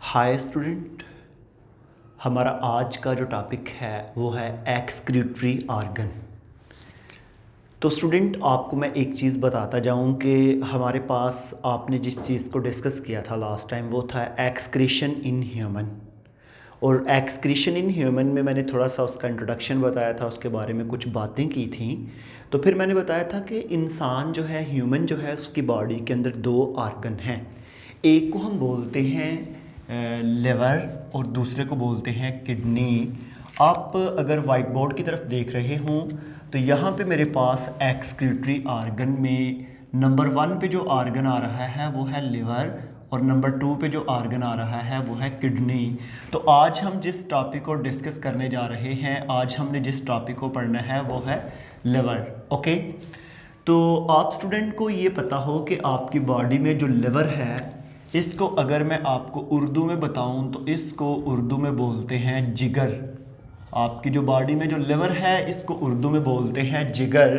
Hi student. हमारा आज का जो टॉपिक है वो है एक्सक्रीटरी ऑर्गन। तो स्टूडेंट आपको मैं एक चीज़ बताता जाऊं कि हमारे पास आपने जिस चीज़ को डिस्कस किया था लास्ट टाइम वो था एक्सक्रीशन इन ह्यूमन। और एक्सक्रीशन इन ह्यूमन में मैंने थोड़ा सा उसका इंट्रोडक्शन बताया था, उसके बारे में कुछ बातें की थी। तो फिर मैंने बताया था कि इंसान जो है, ह्यूमन जो है, उसकी बॉडी के अंदर दो ऑर्गन हैं। एक को हम बोलते हैं लिवर और दूसरे को बोलते हैं किडनी। आप अगर वाइट बोर्ड की तरफ देख रहे हों तो यहाँ पे मेरे पास एक्सक्रीटरी ऑर्गन में नंबर 1 पे जो ऑर्गन आ रहा है वो है लिवर और नंबर 2 पे जो ऑर्गन आ रहा है वो है किडनी। तो आज हम जिस टॉपिक को डिस्कस करने जा रहे हैं, आज हमने जिस टॉपिक को पढ़ना है वो है लिवर। ओके, तो आप स्टूडेंट को ये पता हो कि आपकी बॉडी में जो लिवर है, इसको अगर मैं आपको उर्दू में बताऊं तो इसको उर्दू में बोलते हैं जिगर। आपकी जो बॉडी में जो लिवर है इसको उर्दू में बोलते हैं जिगर।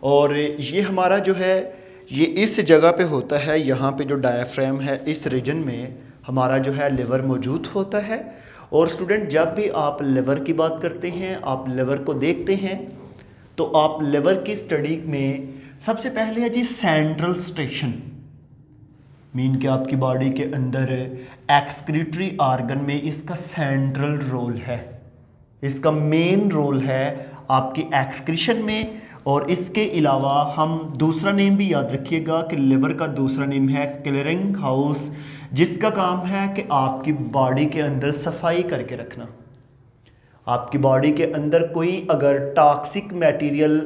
और ये हमारा जो है ये इस जगह पे होता है, यहाँ पे जो डायाफ्राम है इस रीजन में हमारा जो है लिवर मौजूद होता है। और स्टूडेंट जब भी आप लिवर की बात करते हैं, आप लिवर को देखते हैं, तो आप लिवर की स्टडी में सबसे पहले है जी सेंट्रल स्टेशन। मीन कि आपकी बॉडी के अंदर एक्सक्रीटरी ऑर्गन में इसका सेंट्रल रोल है, इसका मेन रोल है आपकी एक्सक्रीशन में। और इसके अलावा हम दूसरा नेम भी याद रखिएगा कि लिवर का दूसरा नेम है क्लीयरिंग हाउस, जिसका काम है कि आपकी बॉडी के अंदर सफाई करके रखना। आपकी बॉडी के अंदर कोई अगर टॉक्सिक मटेरियल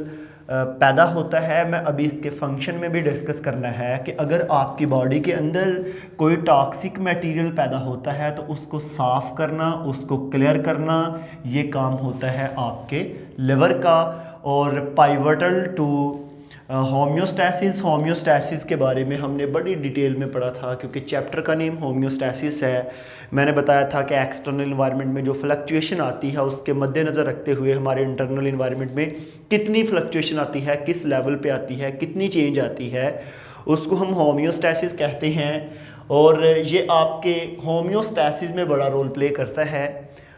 पैदा होता है, मैं अभी इसके फंक्शन में भी डिस्कस करना है कि अगर आपकी बॉडी के अंदर कोई टॉक्सिक मटेरियल पैदा होता है तो उसको साफ़ करना, उसको क्लियर करना, ये काम होता है आपके लिवर का। और पाइवटल टू होम्योस्टैसिस के बारे में हमने बड़ी डिटेल में पढ़ा था, क्योंकि चैप्टर का नेम होम्योस्टैसिस है। मैंने बताया था कि एक्सटर्नल इन्वायरमेंट में जो फ्लक्चुएशन आती है उसके मद्देनज़र रखते हुए हमारे इंटरनल इन्वायरमेंट में कितनी फ्लक्चुएशन आती है, किस लेवल पे आती है, कितनी चेंज आती है, उसको हम होम्योस्टैसिस कहते हैं। और ये आपके होम्योस्टैसिस में बड़ा रोल प्ले करता है।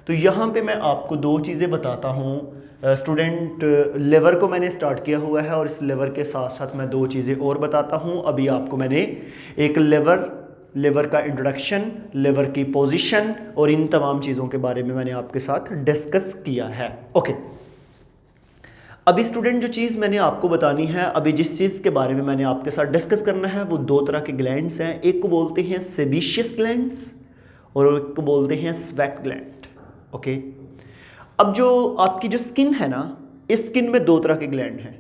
तो यहाँ पे मैं आपको दो चीज़ें बताता हूँ स्टूडेंट। लिवर को मैंने स्टार्ट किया हुआ है और इस लिवर के साथ साथ मैं दो चीज़ें और बताता हूँ। अभी आपको मैंने एक लिवर का इंट्रोडक्शन, लिवर की पोजीशन और इन तमाम चीज़ों के बारे में मैंने आपके साथ डिस्कस किया है। ओके, अभी स्टूडेंट जो चीज़ मैंने आपको बतानी है, अभी जिस चीज़ के बारे में मैंने आपके साथ डिस्कस करना है वो दो तरह के ग्लैंड्स हैं। एक को बोलते हैं सेबेशियस ग्लैंड्स और एक को बोलते हैं स्वेट ग्लैंड। ओके, अब जो आपकी जो स्किन है ना, इस स्किन में दो तरह के ग्लैंड हैं।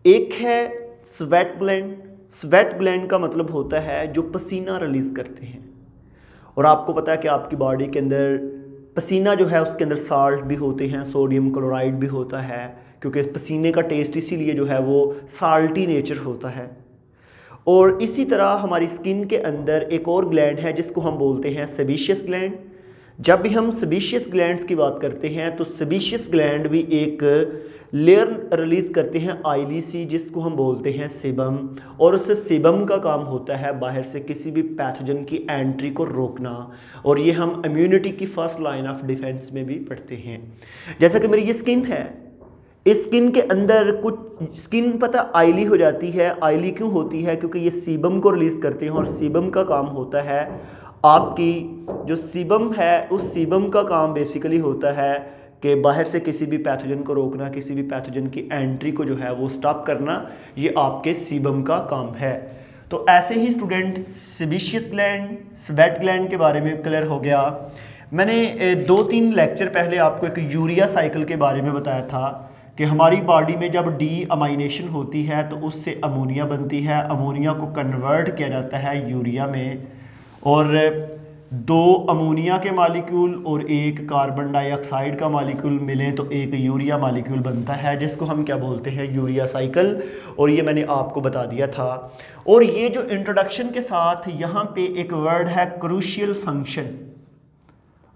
एक है स्वेट ग्लैंड। स्वेट ग्लैंड का मतलब होता है जो पसीना रिलीज करते हैं। और आपको पता है कि आपकी बॉडी के अंदर पसीना जो है उसके अंदर साल्ट भी होते हैं, सोडियम क्लोराइड भी होता है, क्योंकि पसीने का टेस्ट इसीलिए जो है वो साल्टी नेचर होता है। और इसी तरह हमारी स्किन के अंदर एक और ग्लैंड है जिसको हम बोलते हैं सेबेशियस ग्लैंड। जब भी हम सेबेशियस ग्लैंड्स की बात करते हैं तो सेबेशियस ग्लैंड भी एक लेयर रिलीज करते हैं ऑयली सी, जिसको हम बोलते हैं सेबम। और उस सेबम का काम होता है बाहर से किसी भी पैथोजन की एंट्री को रोकना। और ये हम इम्यूनिटी की फर्स्ट लाइन ऑफ डिफेंस में भी पढ़ते हैं। जैसा कि मेरी ये स्किन है, इस स्किन के अंदर कुछ स्किन पता ऑयली हो जाती है। ऑयली क्यों होती है? क्योंकि ये सीबम को रिलीज करते हैं और सीबम का काम होता है, आपकी जो सीबम है उस सीबम का काम बेसिकली होता है कि बाहर से किसी भी पैथोजन को रोकना, किसी भी पैथोजन की एंट्री को जो है वो स्टॉप करना, ये आपके सीबम का काम है। तो ऐसे ही student sebaceous gland, sweat gland के बारे में क्लियर हो गया। मैंने 2-3 लेक्चर पहले आपको एक यूरिया साइकिल के बारे में बताया था कि हमारी बॉडी में जब डी अमाइनेशन होती है तो उससे अमोनिया बनती है। अमोनिया को कन्वर्ट किया जाता है यूरिया में, और 2 अमोनिया के मालिक्यूल और एक कार्बन डाइऑक्साइड का मालिक्यूल मिले तो एक यूरिया मालिक्यूल बनता है, जिसको हम क्या बोलते हैं? Urea cycle. और ये मैंने आपको बता दिया था। और ये जो इंट्रोडक्शन के साथ यहाँ पे एक वर्ड है क्रूशियल फंक्शन।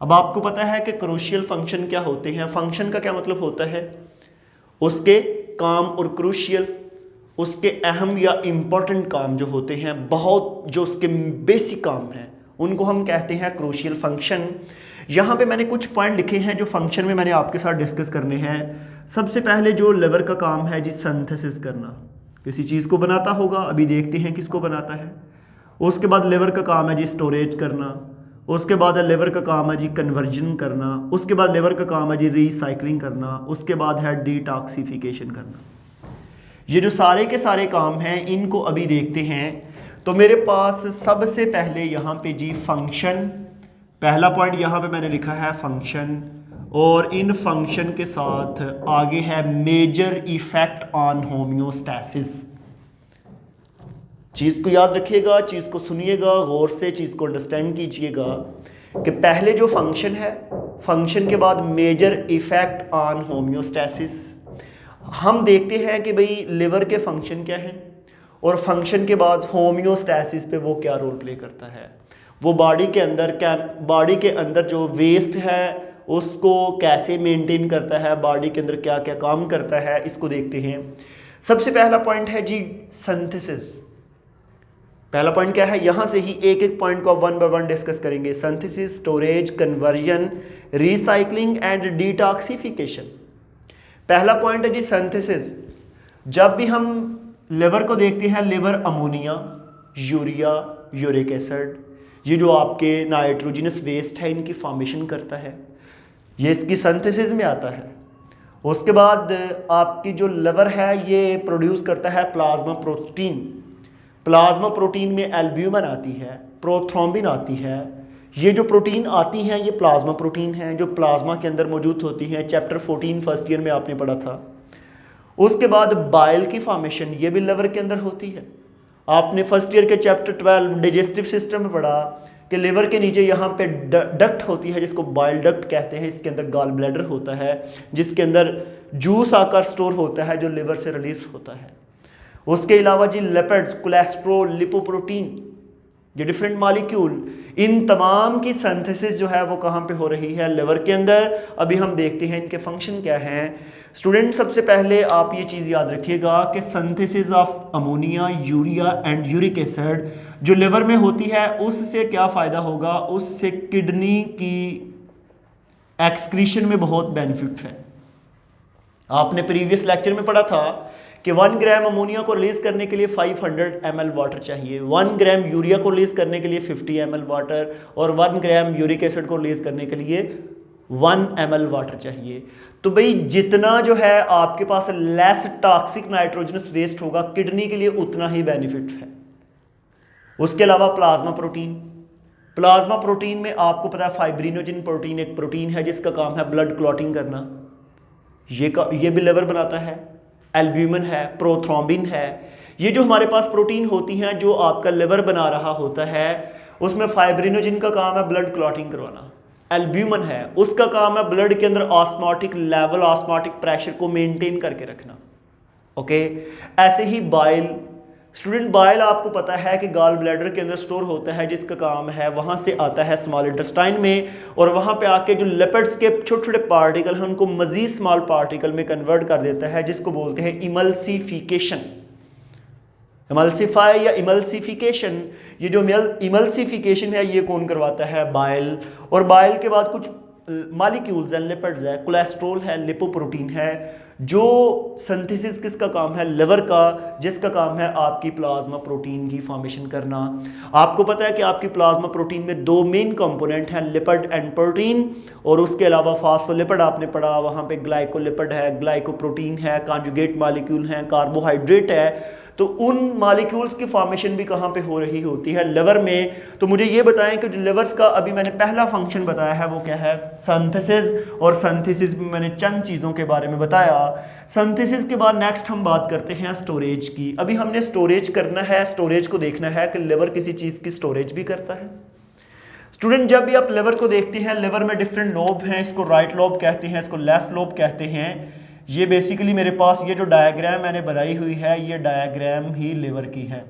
अब आपको पता है कि क्रूशियल फंक्शन क्या होते हैं। फंक्शन का क्या मतलब होता है? उसके काम, और क्रूशियल उसके अहम या इम्पोर्टेंट काम जो होते हैं, बहुत जो उसके बेसिक काम हैं उनको हम कहते हैं क्रूशियल फंक्शन। यहाँ पे मैंने कुछ पॉइंट लिखे हैं जो फंक्शन में मैंने आपके साथ डिस्कस करने हैं। सबसे पहले जो लिवर का काम है जी सिंथेसिस करना, किसी चीज़ को बनाता होगा, अभी देखते हैं किसको बनाता है। उसके बाद लिवर का काम है जी स्टोरेज करना, उसके बाद लिवर का काम है जी कन्वर्जन करना, उसके बाद लिवर का काम है जी रीसाइक्लिंग करना, उसके बाद है डिटॉक्सिफिकेशन करना। ये जो सारे के सारे काम हैं इनको अभी देखते हैं। तो मेरे पास सबसे पहले यहाँ पे जी फंक्शन, पहला पॉइंट यहाँ पे मैंने लिखा है फंक्शन, और इन फंक्शन के साथ आगे है मेजर इफेक्ट ऑन होम्योस्टैसिस। चीज़ को याद रखिएगा, चीज़ को सुनिएगा गौर से, चीज़ को अंडरस्टैंड कीजिएगा कि पहले जो फंक्शन है, फंक्शन के बाद मेजर इफेक्ट ऑन होम्योस्टैसिस। हम देखते हैं कि भाई लिवर के फंक्शन क्या है और फंक्शन के बाद होम्योस्टैसिस पे वो क्या रोल प्ले करता है। वो बॉडी के अंदर जो वेस्ट है उसको कैसे मेंटेन करता है, बॉडी के अंदर क्या क्या काम करता है, इसको देखते हैं। सबसे पहला पॉइंट है जी सिंथेसिस। पहला पॉइंट क्या है, यहां से ही एक एक पॉइंट को वन बाय वन डिस्कस करेंगे। Synthesis, storage, conversion, recycling and detoxification. पहला पॉइंट है जी सिंथेसिस। जब भी हम लिवर को देखते हैं, liver ammonia, urea, uric acid, ये जो आपके नाइट्रोजनस वेस्ट है इनकी फॉर्मेशन करता है, ये इसकी सिंथेसिस में आता है। उसके बाद आपकी जो लिवर है ये प्रोड्यूस करता है प्लाज्मा प्रोटीन। प्लाज्मा प्रोटीन में एल्ब्यूमिन आती है, प्रोथ्रोम्बिन आती है। ये जो प्रोटीन आती हैं ये प्लाज्मा प्रोटीन हैं जो प्लाज्मा के अंदर मौजूद होती हैं। चैप्टर 14 फर्स्ट ईयर में आपने पढ़ा था। उसके बाद बाइल की फॉर्मेशन ये भी लिवर के अंदर होती है। आपने फर्स्ट ईयर के चैप्टर 12 डाइजेस्टिव सिस्टम में पढ़ा कि लिवर के नीचे यहाँ पे डक्ट होती है जिसको बाइल डक्ट कहते हैं। इसके अंदर गॉल ब्लैडर होता है जिसके अंदर जूस आकर स्टोर होता है जो लिवर से रिलीज होता है। उसके अलावा जी लिपिड्स, कोलेस्ट्रॉल, लिपोप्रोटीन, ये डिफरेंट मॉलिक्यूल, इन तमाम की सिंथेसिस जो है वो कहाँ पे हो रही है, लिवर के अंदर। अभी हम देखते हैं इनके फंक्शन क्या हैं। स्टूडेंट सबसे पहले आप ये चीज़ याद रखिएगा कि synthesis of ammonia, urea and uric acid जो लिवर में होती है उससे क्या फ़ायदा होगा, उससे किडनी की एक्सक्रीशन में बहुत बेनिफिट है। आपने प्रीवियस लेक्चर में पढ़ा था कि 1 ग्राम अमोनिया को रिलीज करने के लिए 500 ml वाटर चाहिए, 1 ग्राम यूरिया को रिलीज करने के लिए 50 ml वाटर, और 1 ग्राम यूरिक एसिड को रिलीज करने के लिए 1 ml वाटर चाहिए। तो भाई जितना जो है आपके पास लेस टॉक्सिक नाइट्रोजनस वेस्ट होगा किडनी के लिए उतना ही बेनिफिट है। उसके अलावा प्लाज्मा प्रोटीन, प्लाज्मा प्रोटीन में आपको पता है फाइब्रिनोजिन प्रोटीन एक प्रोटीन है जिसका काम है ब्लड क्लॉटिंग करना, ये भी लिवर बनाता है। एल्ब्यूमिन है, प्रोथ्रोम्बिन है, ये जो हमारे पास प्रोटीन होती हैं जो आपका लिवर बना रहा होता है उसमें फाइब्रिनोजिन का काम है ब्लड क्लॉटिंग करवाना। एल्ब्यूमिन है उसका काम है ब्लड के अंदर ऑस्मोटिक लेवल, ऑस्मोटिक प्रेशर को मेंटेन करके रखना। ओके, ऐसे ही बाइल, स्टूडेंट बाइल आपको पता है कि गॉल ब्लैडर के अंदर स्टोर होता है जिसका काम है वहाँ से आता है स्मॉल इंटेस्टाइन में, और वहाँ पे आके जो लिपिड्स के छोटे छोटे पार्टिकल हैं उनको मजीद स्मॉल पार्टिकल में कन्वर्ट कर देता है जिसको बोलते हैं इमल्सिफिकेशन। इमल्सिफाई या इमल्सिफिकेशन, ये जो इमल्सिफिकेशन है ये कौन करवाता है, बाइल। और बाइल के बाद कुछ मॉलिक्यूल्स हैं, लिपिड्स है, कोलेस्ट्रॉल है, लिपोप्रोटीन है, जो सिंथेसिस किसका काम है, लिवर का, जिसका काम है आपकी प्लाज्मा प्रोटीन की फॉर्मेशन करना। आपको पता है कि आपकी प्लाज्मा प्रोटीन में 2 मेन कंपोनेंट हैं, लिपिड एंड प्रोटीन, और उसके अलावा फास्फोलिपिड आपने पढ़ा, वहाँ पे ग्लाइकोलिपिड है, ग्लाइकोप्रोटीन है, कॉन्जुगेट मॉलिक्यूल हैं, कार्बोहाइड्रेट है। तो उन मॉलिक्यूल्स की फॉर्मेशन भी कहाँ पे हो रही होती है, लिवर में। तो मुझे ये बताएं कि जो लिवर्स का अभी मैंने पहला फंक्शन बताया है वो क्या है, सिंथेसिस। और सिंथेसिस में मैंने चंद चीज़ों के बारे में बताया। सिंथेसिस के बाद नेक्स्ट हम बात करते हैं स्टोरेज की। अभी हमने स्टोरेज करना है, स्टोरेज को देखना है कि लिवर किसी चीज़ की स्टोरेज भी करता है। स्टूडेंट जब भी आप लिवर को देखते हैं, लिवर में डिफरेंट लोब हैं, इसको राइट लोब कहते हैं, इसको लेफ्ट लोब कहते हैं। ये बेसिकली मेरे पास ये जो डायग्राम मैंने बनाई हुई है ये डायग्राम ही लिवर की है।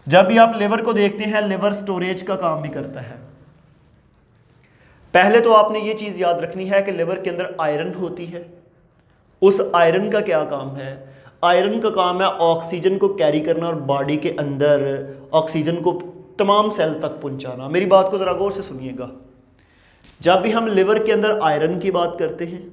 जब भी आप लिवर को देखते हैं, लिवर स्टोरेज का काम भी करता है। पहले तो आपने ये चीज याद रखनी है कि लिवर के अंदर आयरन होती है। उस आयरन का क्या काम है, आयरन का काम है ऑक्सीजन को कैरी करना और बॉडी के अंदर ऑक्सीजन को तमाम सेल तक पहुंचाना। मेरी बात को ज़रा गौर से सुनिएगा। जब भी हम लिवर के अंदर आयरन की बात करते हैं,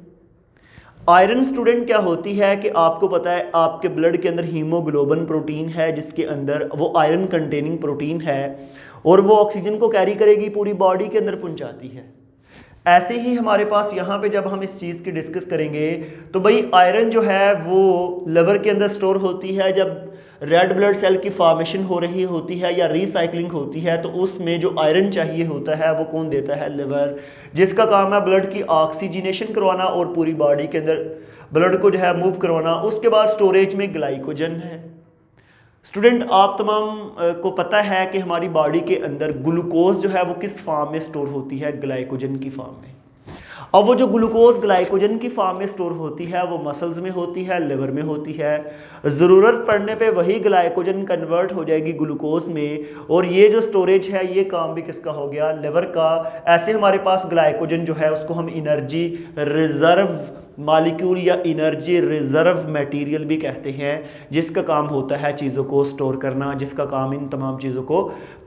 आयरन स्टूडेंट क्या होती है कि आपको पता है आपके ब्लड के अंदर हीमोग्लोबिन प्रोटीन है, जिसके अंदर वो आयरन कंटेनिंग प्रोटीन है और वो ऑक्सीजन को कैरी करेगी, पूरी बॉडी के अंदर पहुंचाती है। ऐसे ही हमारे पास यहाँ पे जब हम इस चीज़ की डिस्कस करेंगे तो भाई आयरन जो है वो लिवर के अंदर स्टोर होती है। जब रेड ब्लड सेल की फॉर्मेशन हो रही होती है या रिसाइकलिंग होती है तो उसमें जो आयरन चाहिए होता है वो कौन देता है? लिवर, जिसका काम है ब्लड की ऑक्सीजनेशन करवाना और पूरी बॉडी के अंदर ब्लड को जो है मूव करवाना। उसके बाद स्टोरेज में ग्लाइकोजन है। स्टूडेंट आप तमाम को पता है कि हमारी बॉडी के अंदर ग्लूकोज जो है वो किस फॉर्म में स्टोर होती है? ग्लाइकोजन की फॉर्म में। अब वो जो ग्लूकोज ग्लाइकोजन की फॉर्म में स्टोर होती है वो मसल्स में होती है, लिवर में होती है। ज़रूरत पड़ने पे वही ग्लाइकोजन कन्वर्ट हो जाएगी ग्लूकोज में और ये जो स्टोरेज है ये काम भी किसका हो गया? लिवर का। ऐसे हमारे पास ग्लाइकोजन जो है उसको हम एनर्जी रिजर्व मॉलिक्यूल या एनर्जी रिजर्व मटेरियल भी कहते हैं, जिसका काम होता है चीज़ों को स्टोर करना, जिसका काम इन तमाम चीज़ों को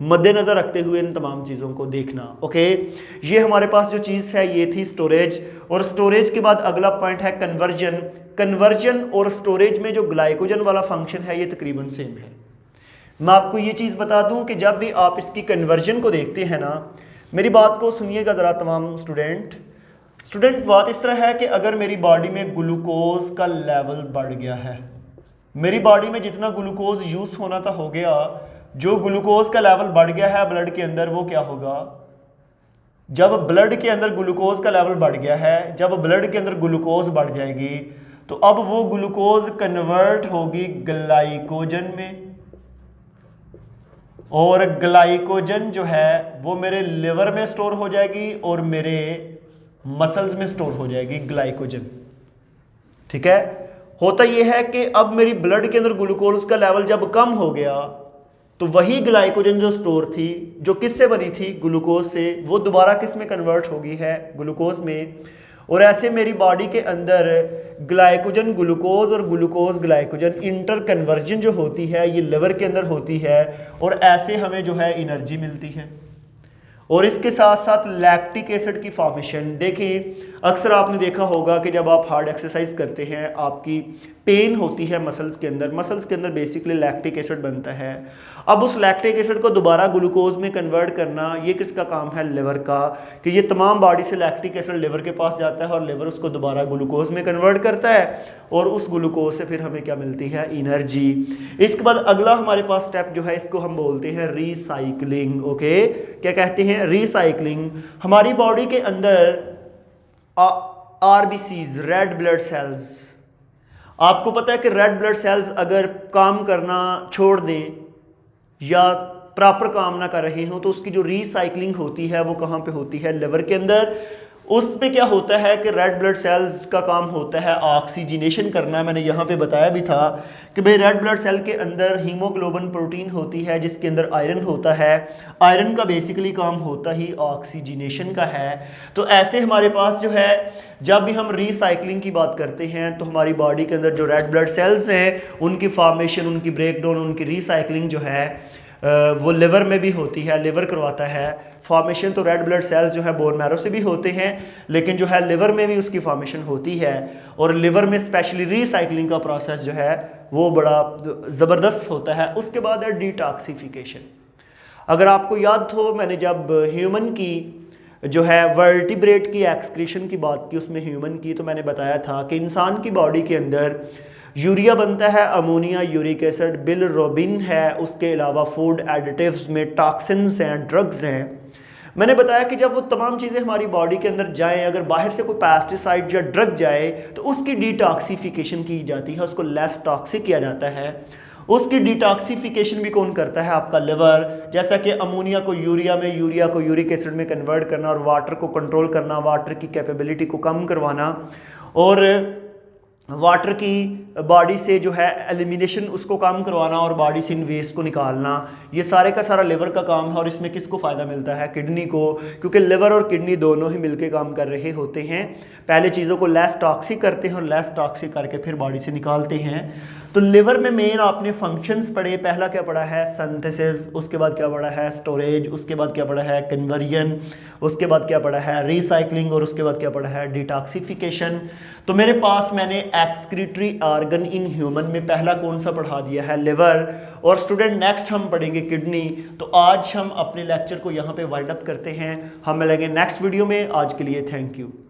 मद्देनज़र रखते हुए इन तमाम चीज़ों को देखना। ओके, ये हमारे पास जो चीज़ है ये थी स्टोरेज। और स्टोरेज के बाद अगला पॉइंट है कन्वर्जन। कन्वर्जन और स्टोरेज में जो ग्लाइकोजन वाला फंक्शन है ये तकरीबन सेम है। मैं आपको ये चीज़ बता दूं कि जब भी आप इसकी कन्वर्जन को देखते हैं ना, मेरी बात को सुनिएगा ज़रा तमाम स्टूडेंट बात इस तरह है कि अगर मेरी बॉडी में ग्लूकोज का लेवल बढ़ गया है, मेरी बॉडी में जितना ग्लूकोज यूज़ होना था हो गया, जो ग्लूकोज का लेवल बढ़ गया है ब्लड के अंदर वो क्या होगा? जब ब्लड के अंदर ग्लूकोज का लेवल बढ़ गया है, जब ब्लड के अंदर ग्लूकोज बढ़ जाएगी तो अब वो ग्लूकोज कन्वर्ट होगी ग्लाइकोजन में और ग्लाइकोजन जो है वो मेरे लिवर में स्टोर हो जाएगी और मेरे मसल्स में स्टोर हो जाएगी ग्लाइकोजन। ठीक है, होता यह है कि अब मेरी ब्लड के अंदर ग्लूकोज का लेवल जब कम हो गया तो वही ग्लाइकोजन जो स्टोर थी, जो किससे बनी थी? ग्लूकोज से, वो दोबारा किस में कन्वर्ट हो गई है? ग्लूकोज में। और ऐसे मेरी बॉडी के अंदर ग्लाइकोजन ग्लूकोज और ग्लूकोज ग्लाइकोजन इंटर कन्वर्जन जो होती है ये लिवर के अंदर होती है और ऐसे हमें जो है एनर्जी मिलती है। और इसके साथ साथ लैक्टिक एसिड की फॉर्मेशन। देखिए अक्सर आपने देखा होगा कि जब आप हार्ड एक्सरसाइज करते हैं आपकी पेन होती है मसल्स के अंदर बेसिकली लैक्टिक एसिड बनता है। अब उस लैक्टिक एसिड को दोबारा ग्लूकोज में कन्वर्ट करना ये किसका काम है? लिवर का। कि ये तमाम बॉडी से लैक्टिक एसिड लिवर के पास जाता है और लिवर उसको दोबारा ग्लूकोज में कन्वर्ट करता है और उस ग्लूकोज से फिर हमें क्या मिलती है? एनर्जी। इसके बाद अगला हमारे पास स्टेप जो है इसको हम बोलते हैं रिसाइकलिंग। ओके, क्या कहते हैं? रिसाइकलिंग। हमारी बॉडी के अंदर आरबीसीज, रेड ब्लड सेल्स, आपको पता है कि रेड ब्लड सेल्स अगर काम करना छोड़ दें या प्रॉपर काम ना कर रहे हो तो उसकी जो रिसाइकलिंग होती है वो कहाँ पे होती है? लिवर के अंदर। उसमें क्या होता है कि रेड ब्लड सेल्स का काम होता है ऑक्सीजनेशन करना। मैंने यहाँ पे बताया भी था कि भाई रेड ब्लड सेल के अंदर हीमोग्लोबिन प्रोटीन होती है जिसके अंदर आयरन होता है। आयरन का बेसिकली काम होता ही ऑक्सीजनेशन का है। तो ऐसे हमारे पास जो है जब भी हम रिसाइकलिंग की बात करते हैं तो हमारी बॉडी के अंदर जो रेड ब्लड सेल्स हैं उनकी फॉर्मेशन, उनकी ब्रेकडाउन, उनकी रिसाइकलिंग जो है वो लिवर में भी होती है, लिवर करवाता है। फॉर्मेशन तो रेड ब्लड सेल्स जो है बोन मैरो से भी होते हैं लेकिन जो है लिवर में भी उसकी फॉर्मेशन होती है और लिवर में स्पेशली रिसाइकलिंग का प्रोसेस जो है वो बड़ा ज़बरदस्त होता है। उसके बाद है डिटॉक्सिफिकेशन। अगर आपको याद हो मैंने जब ह्यूमन की जो है वर्टिब्रेट की एक्सक्रीशन की बात की, उसमें ह्यूमन की, तो मैंने बताया था कि इंसान की बॉडी के अंदर यूरिया बनता है, अमोनिया, यूरिक एसिड, बिलिरुबिन है, उसके अलावा फूड एडिटिव्स में टॉक्सिन्स हैं, ड्रग्स हैं। मैंने बताया कि जब वो तमाम चीज़ें हमारी बॉडी के अंदर जाएं, अगर बाहर से कोई पेस्टिसाइड या ड्रग जाए तो उसकी डिटॉक्सिफिकेशन की जाती है, उसको लेस टॉक्सिक किया जाता है। उसकी डिटॉक्सिफिकेशन भी कौन करता है? आपका लिवर। जैसा कि अमोनिया को यूरिया में, यूरिया को यूरिक एसिड में कन्वर्ट करना और वाटर को कंट्रोल करना, वाटर की कैपेबिलिटी को कम करवाना और वाटर की बॉडी से जो है एलिमिनेशन उसको कम करवाना और बॉडी से इन वेस्ट को निकालना, ये सारे का सारा लिवर का काम है। और इसमें किसको फ़ायदा मिलता है? किडनी को, क्योंकि लिवर और किडनी दोनों ही मिलके काम कर रहे होते हैं। पहले चीज़ों को लेस टॉक्सिक करते हैं और लेस टॉक्सिक करके फिर बॉडी से निकालते हैं। तो लिवर में मेन आपने फंक्शंस पढ़े, पहला क्या पढ़ा है सिंथेसिस, उसके बाद क्या पढ़ा है स्टोरेज, उसके बाद क्या पढ़ा है कन्वर्जन, उसके बाद क्या पढ़ा है रिसाइकलिंग और उसके बाद क्या पढ़ा है डिटॉक्सिफिकेशन। तो मेरे पास मैंने एक्सक्रीटरी ऑर्गन इन ह्यूमन में पहला कौन सा पढ़ा दिया है लिवर, और स्टूडेंट नेक्स्ट हम पढ़ेंगे किडनी। तो आज हम अपने लेक्चर को यहाँ पे वाइंड अप करते हैं, हम मिलेंगे नेक्स्ट वीडियो में। आज के लिए थैंक यू।